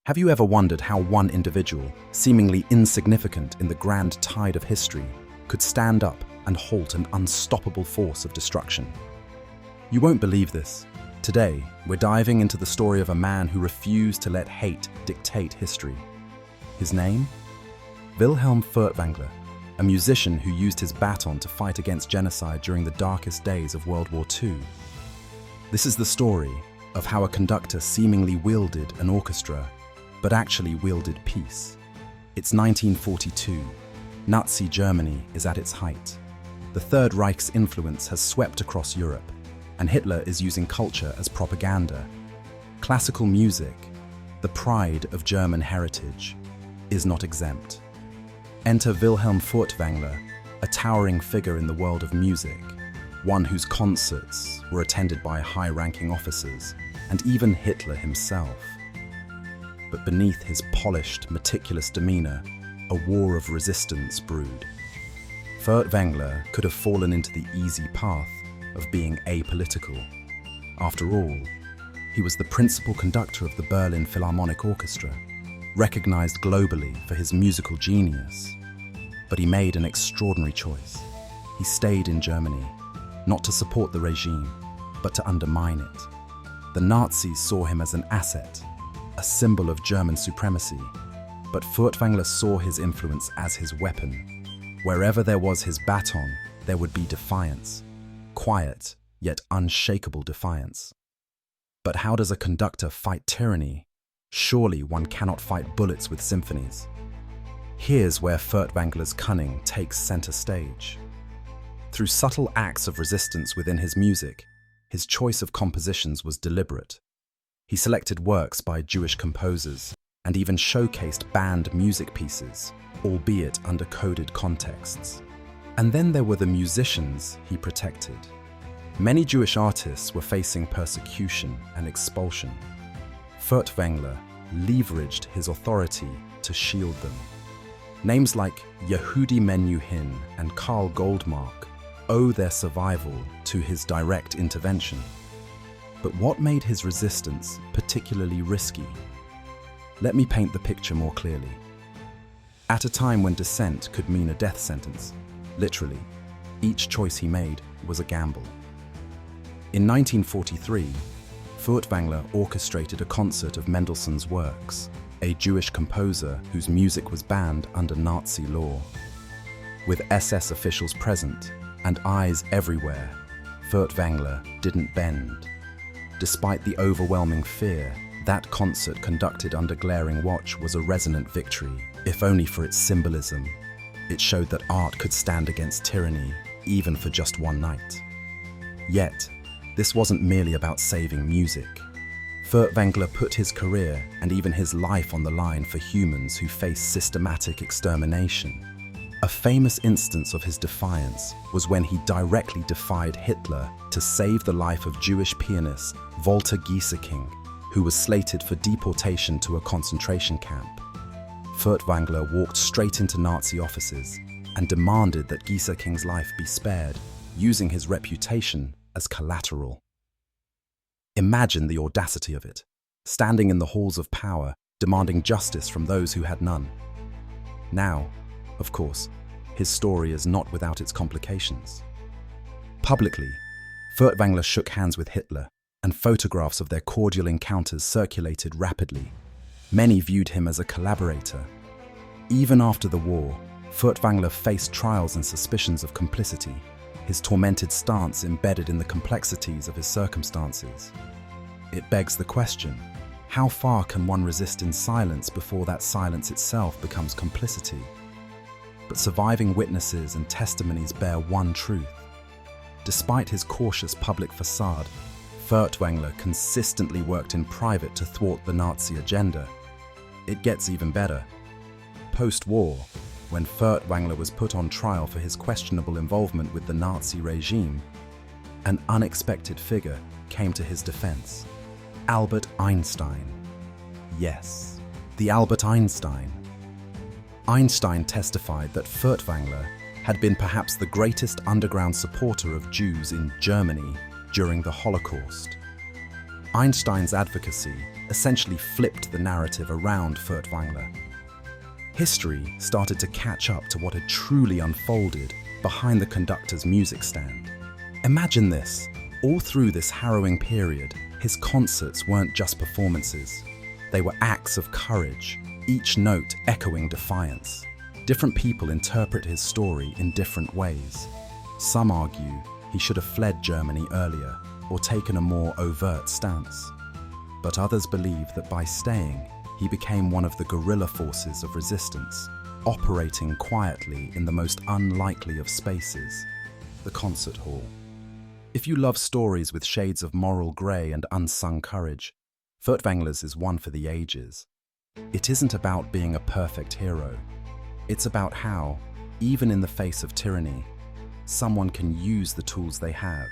Have you ever wondered how one individual, seemingly insignificant in the grand tide of history, could stand up and halt an unstoppable force of destruction? You won't believe this. Today, we're diving into the story of a man who refused to let hate dictate history. His name? Wilhelm Furtwängler, a musician who used his baton to fight against genocide during the darkest days of World War II. This is the story of how a conductor seemingly wielded an orchestra, but actually wielded peace. It's 1942. Nazi Germany is at its height. The Third Reich's influence has swept across Europe, and Hitler is using culture as propaganda. Classical music, the pride of German heritage, is not exempt. Enter Wilhelm Furtwängler, a towering figure in the world of music, one whose concerts were attended by high-ranking officers and even Hitler himself. But beneath his polished, meticulous demeanor, a war of resistance brewed. Furtwängler could have fallen into the easy path of being apolitical. After all, he was the principal conductor of the Berlin Philharmonic Orchestra, recognized globally for his musical genius. But he made an extraordinary choice. He stayed in Germany, not to support the regime, but to undermine it. The Nazis saw him as an asset, a symbol of German supremacy, but Furtwängler saw his influence as his weapon. Wherever there was his baton, there would be defiance. Quiet, yet unshakable defiance. But how does a conductor fight tyranny? Surely one cannot fight bullets with symphonies. Here's where Furtwängler's cunning takes center stage. Through subtle acts of resistance within his music, his choice of compositions was deliberate. He selected works by Jewish composers and even showcased banned music pieces, albeit under coded contexts. And then there were the musicians he protected. Many Jewish artists were facing persecution and expulsion. Furtwängler leveraged his authority to shield them. Names like Yehudi Menuhin and Karl Goldmark owe their survival to his direct intervention. But what made his resistance particularly risky? Let me paint the picture more clearly. At a time when dissent could mean a death sentence, literally, each choice he made was a gamble. In 1943, Furtwängler orchestrated a concert of Mendelssohn's works, a Jewish composer whose music was banned under Nazi law. With SS officials present and eyes everywhere, Furtwängler didn't bend. Despite the overwhelming fear, that concert conducted under glaring watch was a resonant victory, if only for its symbolism. It showed that art could stand against tyranny, even for just one night. Yet, this wasn't merely about saving music. Furtwängler put his career and even his life on the line for humans who face systematic extermination. A famous instance of his defiance was when he directly defied Hitler to save the life of Jewish pianist Walter Gieseking, who was slated for deportation to a concentration camp. Furtwängler walked straight into Nazi offices and demanded that Gieseking's life be spared, using his reputation as collateral. Imagine the audacity of it, standing in the halls of power, demanding justice from those who had none. Now, of course, his story is not without its complications. Publicly, Furtwängler shook hands with Hitler, and photographs of their cordial encounters circulated rapidly. Many viewed him as a collaborator. Even after the war, Furtwängler faced trials and suspicions of complicity, his tormented stance embedded in the complexities of his circumstances. It begs the question, how far can one resist in silence before that silence itself becomes complicity? But surviving witnesses and testimonies bear one truth. Despite his cautious public facade, Furtwängler consistently worked in private to thwart the Nazi agenda. It gets even better. Post-war, when Furtwängler was put on trial for his questionable involvement with the Nazi regime, an unexpected figure came to his defense. Albert Einstein. Yes, the Albert Einstein. Einstein testified that Furtwängler had been perhaps the greatest underground supporter of Jews in Germany during the Holocaust. Einstein's advocacy essentially flipped the narrative around Furtwängler. History started to catch up to what had truly unfolded behind the Conductor's music stand. Imagine this. All through this harrowing period, his concerts weren't just performances. They were acts of courage, each note echoing defiance. Different people interpret his story in different ways. Some argue he should have fled Germany earlier or taken a more overt stance. But others believe that by staying, he became one of the guerrilla forces of resistance, operating quietly in the most unlikely of spaces, the concert hall. If you love stories with shades of moral grey and unsung courage, Furtwängler's is one for the ages. It isn't about being a perfect hero. It's about how, even in the face of tyranny, someone can use the tools they have,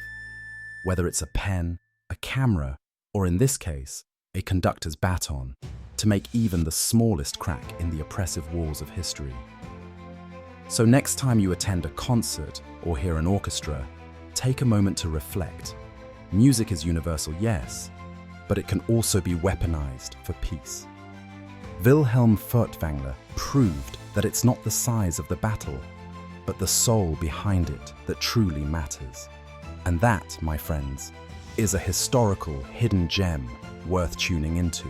whether it's a pen, a camera, or in this case, a conductor's baton, to make even the smallest crack in the oppressive walls of history. So next time you attend a concert or hear an orchestra, take a moment to reflect. Music is universal, yes, but it can also be weaponized for peace. Wilhelm Furtwängler proved that it's not the size of the battle, but the soul behind it that truly matters. And that, my friends, is a historical hidden gem worth tuning into.